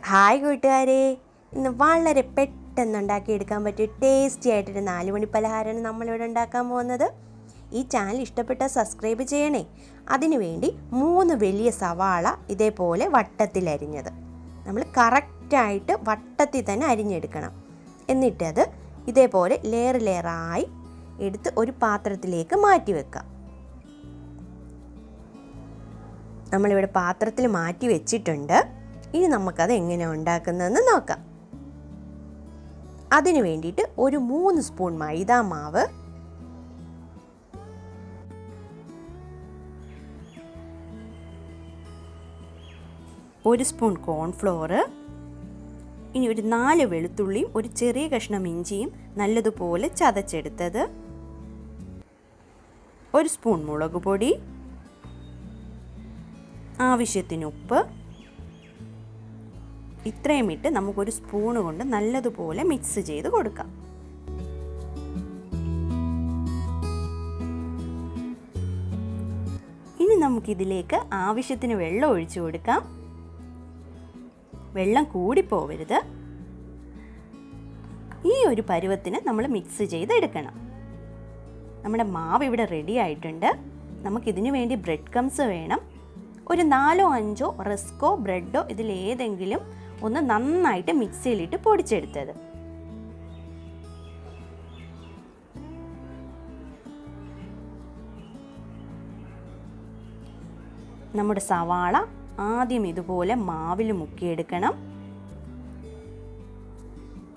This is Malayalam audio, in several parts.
ഹായ് കൂട്ടുകാരെ, ഇന്ന് വളരെ പെട്ടെന്ന് ഉണ്ടാക്കിയെടുക്കാൻ പറ്റിയ ടേസ്റ്റി ആയിട്ടൊരു 4 മണി പലഹാരമാണ് നമ്മളിവിടെ ഉണ്ടാക്കാൻ പോകുന്നത്. ഈ ചാനൽ ഇഷ്ടപ്പെട്ടാൽ സബ്സ്ക്രൈബ് ചെയ്യണേ. അതിനുവേണ്ടി 3 വലിയ സവാള ഇതേപോലെ വട്ടത്തിലരിഞ്ഞത് നമ്മൾ കറക്റ്റായിട്ട് വട്ടത്തിൽ തന്നെ അരിഞ്ഞെടുക്കണം. എന്നിട്ടത് ഇതേപോലെ ലെയറായി എടുത്ത് ഒരു പാത്രത്തിലേക്ക് മാറ്റി വെക്കാം. നമ്മളിവിടെ പാത്രത്തിൽ മാറ്റി വെച്ചിട്ടുണ്ട്. ഇനി നമുക്കത് എങ്ങനെയാണ് ഉണ്ടാക്കുന്നതെന്ന് നോക്കാം. അതിനു വേണ്ടിയിട്ട് ഒരു 3 സ്പൂൺ മൈദാ മാവ്, ഒരു സ്പൂൺ കോൺഫ്ലോർ, ഇനി ഒരു 4 വെളുത്തുള്ളിയും ഒരു ചെറിയ കഷ്ണം ഇഞ്ചിയും നല്ലതുപോലെ ചതച്ചെടുത്തത്, ഒരു സ്പൂൺ മുളക് പൊടി, ആവശ്യത്തിന് ഉപ്പ്, ഇത്രയും ഇട്ട് നമുക്കൊരു സ്പൂണ് കൊണ്ട് നല്ലതുപോലെ മിക്സ് ചെയ്ത് കൊടുക്കാം. ഇനി നമുക്കിതിലേക്ക് ആവശ്യത്തിന് വെള്ളം ഒഴിച്ചു കൊടുക്കാം. വെള്ളം കൂടിപ്പോവരുത്. ഈ ഒരു പരുവത്തിന് നമ്മൾ മിക്സ് ചെയ്തെടുക്കണം. നമ്മുടെ മാവ് ഇവിടെ റെഡി ആയിട്ടുണ്ട്. നമുക്കിതിനു വേണ്ടി ബ്രെഡ് ക്രംസ് വേണം. ഒരു 4-5 റസ്കോ ബ്രെഡോ ഇതിലേതെങ്കിലും ഒന്ന് നന്നായിട്ട് മിക്സിയിലിട്ട് പൊടിച്ചെടുത്തത്. നമ്മുടെ സവാള ആദ്യം ഇതുപോലെ മാവിൽ മുക്കിയെടുക്കണം.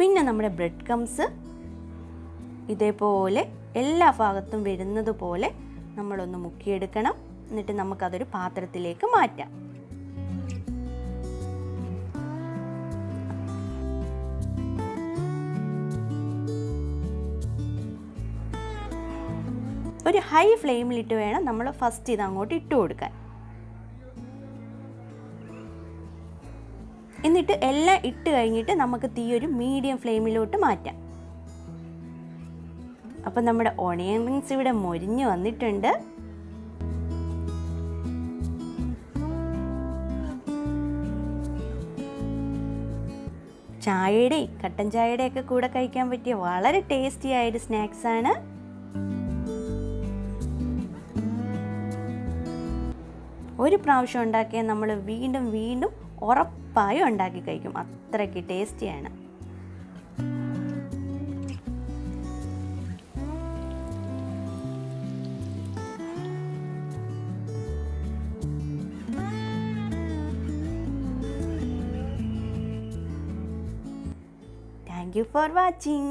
പിന്നെ നമ്മുടെ ബ്രെഡ് ക്രംസ് ഇതേപോലെ എല്ലാ ഭാഗത്തും വരുന്നത് പോലെ നമ്മളൊന്ന് മുക്കിയെടുക്കണം. എന്നിട്ട് നമുക്കതൊരു പാത്രത്തിലേക്ക് മാറ്റാം. ഒരു ഹൈ ഫ്ലെയിമിലിട്ട് വേണം നമ്മൾ ഫസ്റ്റ് ഇത് അങ്ങോട്ട് ഇട്ട് കൊടുക്കാൻ. എന്നിട്ട് എല്ലാം ഇട്ട് കഴിഞ്ഞിട്ട് നമുക്ക് തീ ഒരു മീഡിയം ഫ്ലെയിമിലോട്ട് മാറ്റാം. അപ്പം നമ്മുടെ ഓണിയൻ റിങ്സ് ഇവിടെ മൊരിഞ്ഞ് വന്നിട്ടുണ്ട്. ചായയുടെയും കട്ടൻ ചായയുടെയൊക്കെ കൂടെ കഴിക്കാൻ പറ്റിയ വളരെ ടേസ്റ്റി ആയൊരു സ്നാക്സാണ്. ഒരു പ്രാവശ്യം ഉണ്ടാക്കിയാൽ നമ്മൾ വീണ്ടും വീണ്ടും ഉറപ്പായും ഉണ്ടാക്കി കഴിക്കും. അത്രയ്ക്ക് ടേസ്റ്റിയാണ്. Thank you for watching.